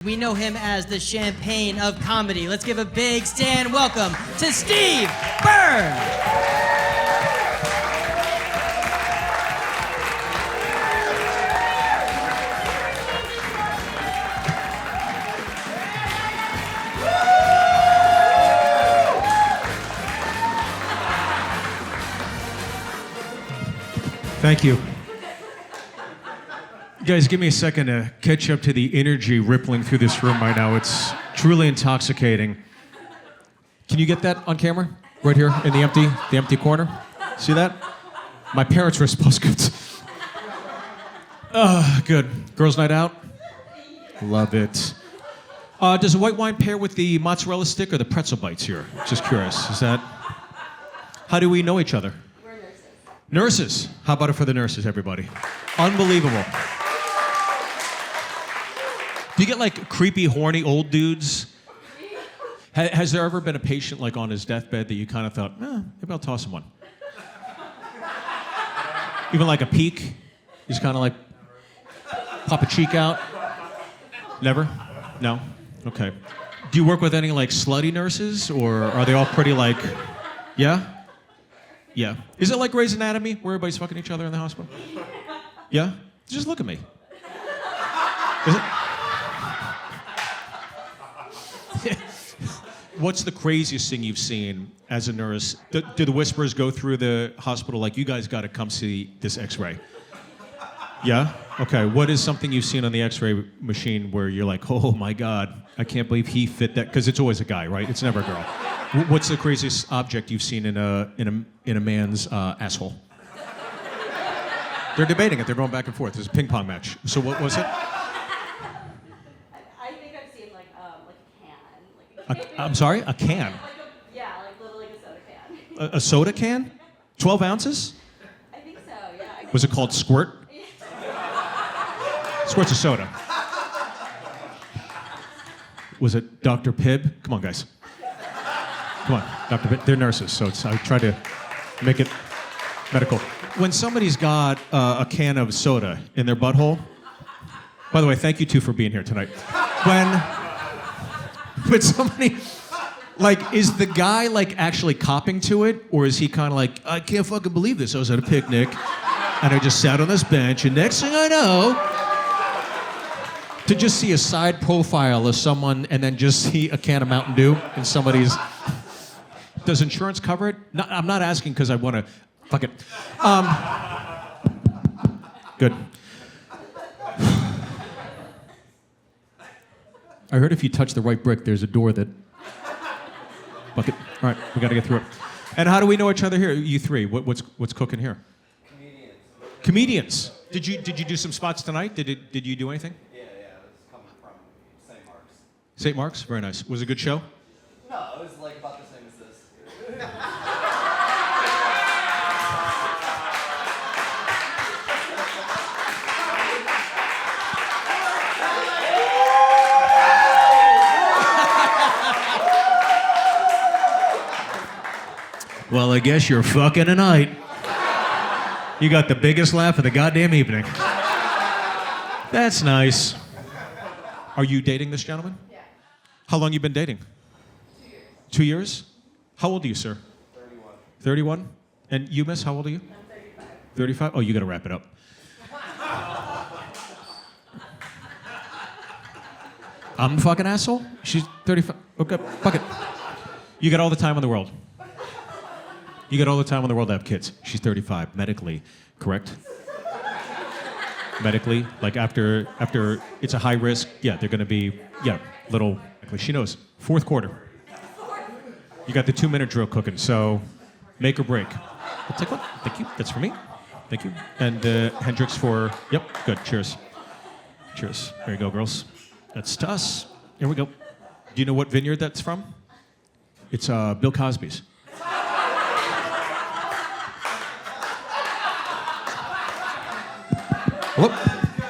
We know him as the champagne of comedy. Let's give a big stand welcome to Steve Byrne. Thank you. Guys, give me a second to catch up to the energy rippling through this room right now. It's truly intoxicating. Can you get that on camera? Right here in the empty corner? See that? My parents were supposed to. Good. Girls' night out? Love it. Does a white wine pair with the mozzarella stick or the pretzel bites here? Just curious. Is that... How do we know each other? We're nurses. Nurses. How about it for the nurses, everybody? Unbelievable. Do you get like creepy, horny old dudes? Has there ever been a patient like on his deathbed that you kind of thought, maybe I'll toss him one? Even like a peek? He's kind of like, pop a cheek out? Never? No? Okay. Do you work with any like slutty nurses, or are they all pretty like, yeah? Yeah. Is it like Grey's Anatomy, where everybody's fucking each other in the hospital? Yeah? Just look at me. Is it? What's the craziest thing you've seen as a nurse? Do the whispers go through the hospital like, you guys got to come see this x-ray? Yeah? Okay. What is something you've seen on the x-ray machine where you're like, oh my God, I can't believe he fit that? Because it's always a guy, right? It's never a girl. What's the craziest object you've seen in a man's asshole? They're debating it. They're going back and forth. There's a ping pong match. So what was it? I think I've seen like a can. I'm sorry? A can? Literally like a soda can. A soda can? 12 ounces? I think so, yeah. Was it called Squirt? Squirt's a soda. Was it Dr. Pibb? Come on, guys. Come on, Dr. Pibb. They're nurses, so I try to make it medical. When somebody's got a can of soda in their butthole, by the way, thank you two for being here tonight. When somebody, like, is the guy like actually copping to it, or is he kind of like, I can't fucking believe this. I was at a picnic, and I just sat on this bench, and next thing I know, to just see a side profile of someone, and then just see a can of Mountain Dew in somebody's. Does insurance cover it? No, I'm not asking because I want to. Fuck it. Good. I heard if you touch the right brick, there's a door that... Fuck it. All right, we got to get through it. And how do we know each other here? You three. What's cooking here? Comedians. Did you do some spots tonight? Did you do anything? Yeah. It's coming from St. Mark's. St. Mark's? Very nice. Was it a good show? No, it was like about the same as this. Well, I guess you're fucking tonight. You got the biggest laugh of the goddamn evening. That's nice. Are you dating this gentleman? Yeah. How long you been dating? 2 years. 2 years? How old are you, sir? 31. 31? And you, miss, how old are you? I'm 35. 35? Oh, you gotta wrap it up. I'm a fucking asshole? She's 35. Okay, fuck it. You got all the time in the world. You got all the time in the world to have kids. She's 35, medically, correct? Medically, like after it's a high risk, yeah, they're gonna be, little, she knows. Fourth quarter. You got the 2-minute drill cooking, so make or break. I'll take one, thank you, that's for me. Thank you. And Hendrix for, yep, good, cheers. Cheers, there you go, girls. That's to us, here we go. Do you know what vineyard that's from? It's Bill Cosby's.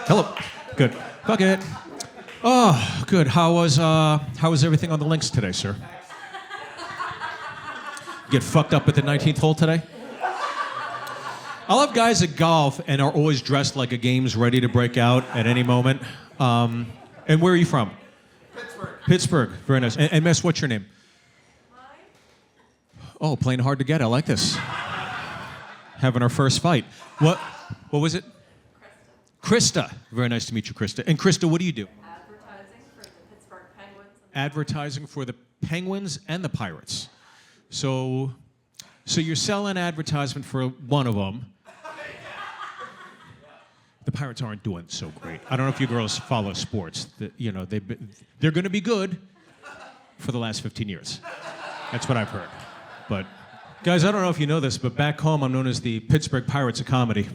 Hello. Good. Fuck it. Oh, good. How was everything on the links today, sir? Get fucked up at the 19th hole today? I love guys that golf and are always dressed like a game's ready to break out at any moment. And where are you from? Pittsburgh. Very nice. And Miss, what's your name? Oh, playing hard to get. I like this. Having our first fight. What was it? Krista. Very nice to meet you, Krista. And Krista, what do you do? Advertising for the Pittsburgh Penguins. Advertising for the Penguins and the Pirates. So you're selling advertisement for one of them. The Pirates aren't doing so great. I don't know if you girls follow sports. They're going to be good for the last 15 years. That's what I've heard. But, guys, I don't know if you know this, but back home I'm known as the Pittsburgh Pirates of comedy.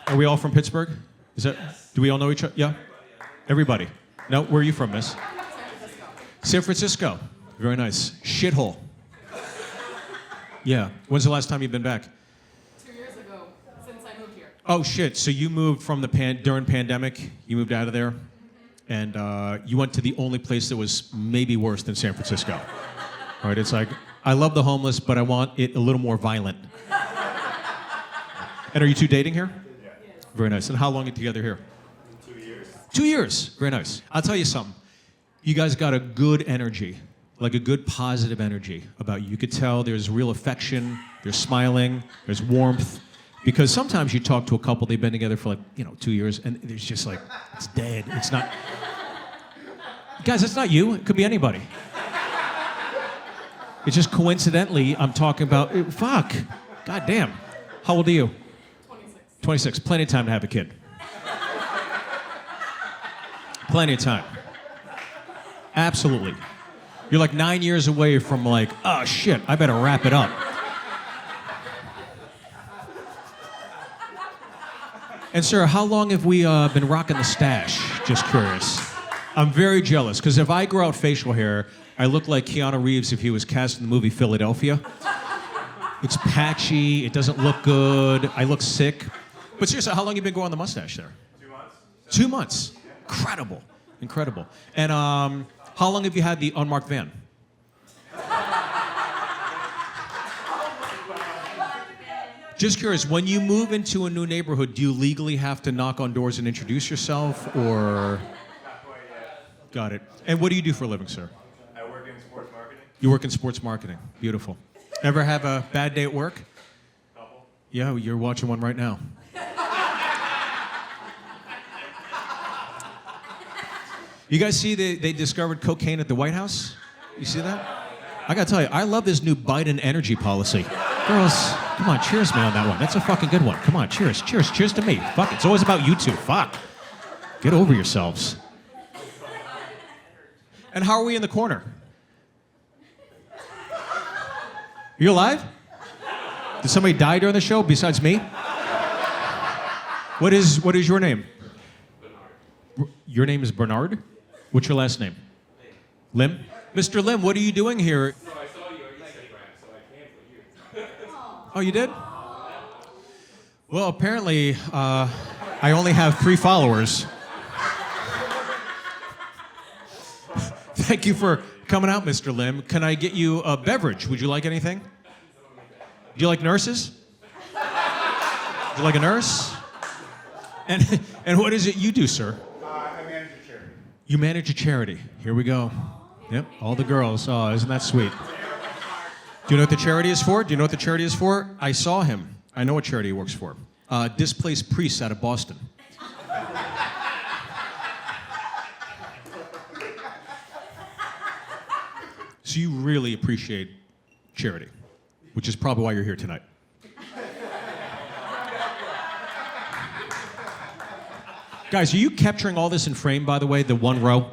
Are we all from Pittsburgh? Do we all know each other? Yeah? Everybody? No? Where are you from, miss? San Francisco. Very nice. Shithole. Yeah. When's the last time you've been back? 2 years ago, since I moved here. Oh, shit. So you moved from during pandemic, you moved out of there, and you went to the only place that was maybe worse than San Francisco. All right, it's like, I love the homeless, but I want it a little more violent. And are you two dating here? Yeah. Very nice. And how long are you together here? 2 years. 2 years. Very nice. I'll tell you something. You guys got a good energy, like a good positive energy about you. You could tell there's real affection, there's smiling, there's warmth. Because sometimes you talk to a couple, they've been together for 2 years, and there's just like, it's dead. It's not. Guys, it's not you. It could be anybody. It's just coincidentally, I'm talking about, fuck. God damn. How old are you? 26. 26. Plenty of time to have a kid. Plenty of time. Absolutely. You're like 9 years away from oh shit, I better wrap it up. And sir, how long have we been rocking the stash? Just curious. I'm very jealous, because if I grow out facial hair, I look like Keanu Reeves if he was cast in the movie Philadelphia. It's patchy, it doesn't look good, I look sick. But seriously, how long have you been growing the mustache there? 2 months. 2 months. Incredible. Incredible. And how long have you had the unmarked van? Just curious, when you move into a new neighborhood, do you legally have to knock on doors and introduce yourself, or? Not quite yet. Got it. And what do you do for a living, sir? I work in sports marketing. You work in sports marketing. Beautiful. Ever have a bad day at work? Couple. Yeah, you're watching one right now. You guys see they discovered cocaine at the White House? You see that? I gotta tell you, I love this new Biden energy policy. Girls, come on, cheers me on that one. That's a fucking good one. Come on, cheers, cheers, cheers to me. Fuck, it's always about you two. Fuck. Get over yourselves. And how are we in the corner? You alive? Did somebody die during the show besides me? What is your name? Bernard. Your name is Bernard? What's your last name? Lim. Mr. Lim, what are you doing here? So I saw you on Instagram, so I came for you. Oh, you did? Well, apparently, I only have 3 followers. Thank you for coming out, Mr. Lim. Can I get you a beverage? Would you like anything? Do you like nurses? Would you like a nurse? And what is it you do, sir? I manage a charity. You manage a charity. Here we go. Yep, all the girls. Oh, isn't that sweet? Do you know what the charity is for? Do you know what the charity is for? I saw him. I know what charity he works for. Displaced priests out of Boston. So you really appreciate charity, which is probably why you're here tonight. Guys, are you capturing all this in frame, by the way, the one row?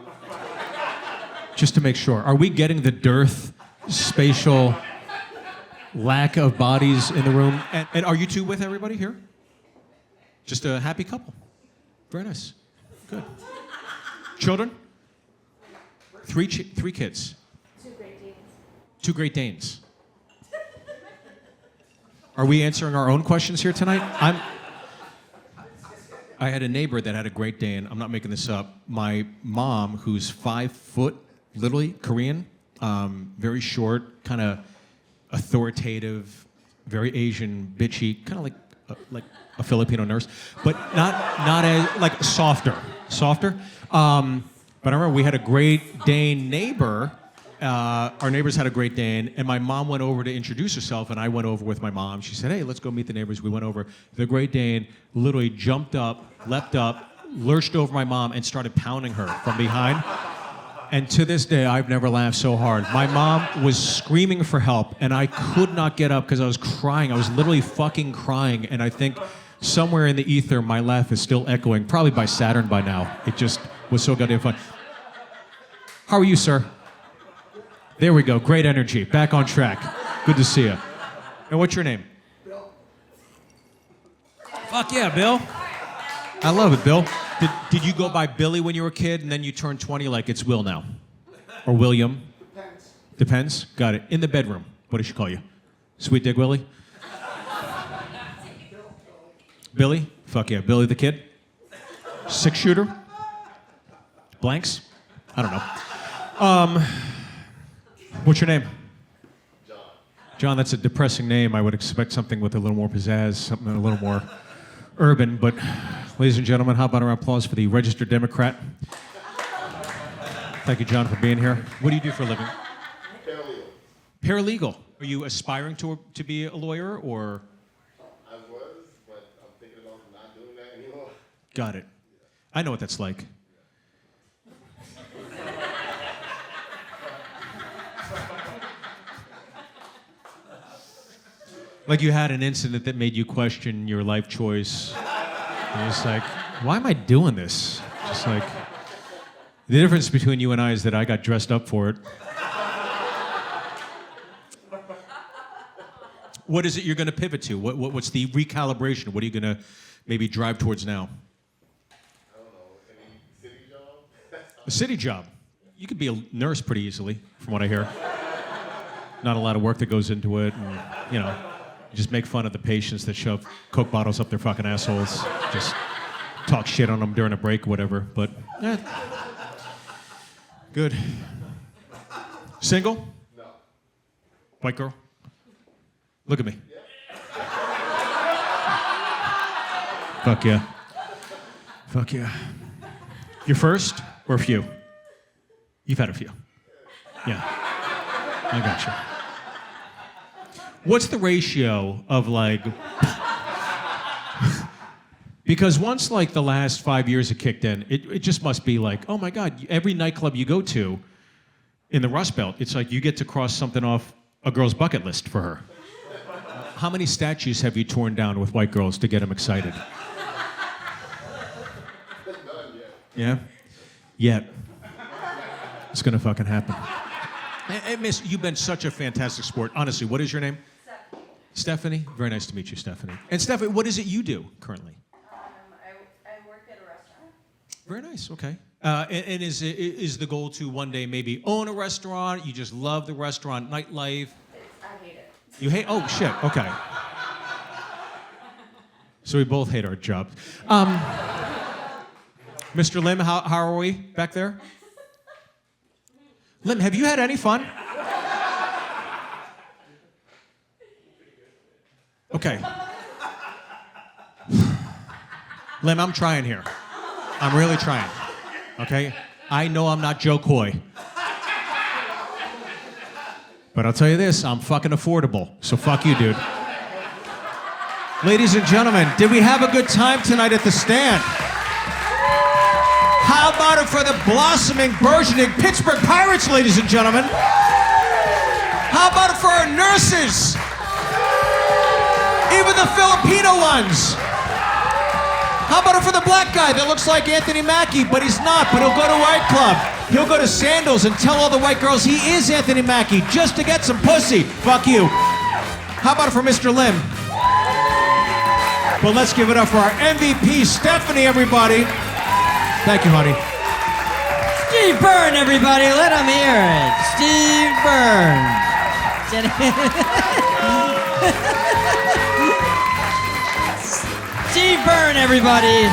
Just to make sure. Are we getting the dearth, spatial lack of bodies in the room? And are you two with everybody here? Just a happy couple. Very nice. Good. Children? Three kids. 2 Great Danes. 2 Great Danes. Are we answering our own questions here tonight? I had a neighbor that had a Great Dane. I'm not making this up. My mom, who's 5 foot, literally Korean, very short, kind of authoritative, very Asian, bitchy, kind of like like a Filipino nurse, but not as like softer. But I remember we had a Great Dane neighbor. Our neighbors had a Great Dane, and my mom went over to introduce herself, and I went over with my mom. She said, "Hey, let's go meet the neighbors." We went over. The Great Dane literally jumped up, leapt up, lurched over my mom, and started pounding her from behind. And to this day, I've never laughed so hard. My mom was screaming for help, and I could not get up because I was crying. I was literally fucking crying, and I think somewhere in the ether, my laugh is still echoing, probably by Saturn by now. It just was so goddamn fun. How are you, sir? There we go. Great energy. Back on track. Good to see you. And what's your name? Bill. Fuck yeah, Bill. I love it, Bill. Did you go by Billy when you were a kid and then you turned 20 like it's Will now? Or William? Depends. Got it. In the bedroom. What does she call you? Sweet Dick Willie? Billy? Fuck yeah. Billy the Kid? 6-shooter? Blanks? I don't know. What's your name? John. John, that's a depressing name. I would expect something with a little more pizzazz, something a little more urban. But, ladies and gentlemen, how about our applause for the registered Democrat? Thank you, John, for being here. What do you do for a living? Paralegal. Paralegal. Are you aspiring to be a lawyer, or? I was, but I'm thinking about not doing that anymore. Got it. I know what that's like. Like you had an incident that made you question your life choice. And it's like, why am I doing this? Just like, the difference between you and I is that I got dressed up for it. What is it you're going to pivot to? What's the recalibration? What are you going to maybe drive towards now? I don't know, any city job? A city job. You could be a nurse pretty easily, from what I hear. Not a lot of work that goes into it, and, you know, you just make fun of the patients that shove Coke bottles up their fucking assholes. Just talk shit on them during a break or whatever, but, good. Single? No. White girl? Look at me. Fuck yeah. Fuck yeah. Your first or a few? You've had a few. Yeah. I got you. What's the ratio of like... Because once like the last 5 years have kicked in, it just must be like, oh my God, every nightclub you go to in the Rust Belt, it's like you get to cross something off a girl's bucket list for her. How many statues have you torn down with white girls to get them excited? None yet. Yeah? Yet. It's gonna fucking happen. Hey, Miss, you've been such a fantastic sport. Honestly, what is your name? Stephanie. Very nice to meet you, Stephanie. And Stephanie, what is it you do currently? I work at a restaurant. Very nice, okay. And is the goal to one day maybe own a restaurant? You just love the restaurant nightlife? I hate it. You hate, oh shit, okay. So we both hate our jobs. Mr. Lim, how are we back there? Lim, have you had any fun? Okay. Lim, I'm trying here. I'm really trying. Okay? I know I'm not Joe Coy. But I'll tell you this, I'm fucking affordable. So fuck you, dude. Ladies and gentlemen, did we have a good time tonight at the stand? How about it for the blossoming, burgeoning Pittsburgh Pirates, ladies and gentlemen? How about it for our nurses? Even the Filipino ones. How about it for the black guy that looks like Anthony Mackie, but he's not, but he'll go to White Club. He'll go to Sandals and tell all the white girls he is Anthony Mackie just to get some pussy. Fuck you. How about it for Mr. Lim? Well, let's give it up for our MVP, Stephanie, everybody. Thank you, honey. Steve Byrne, everybody. Let him hear it. Steve Byrne. Steve Byrne, everybody.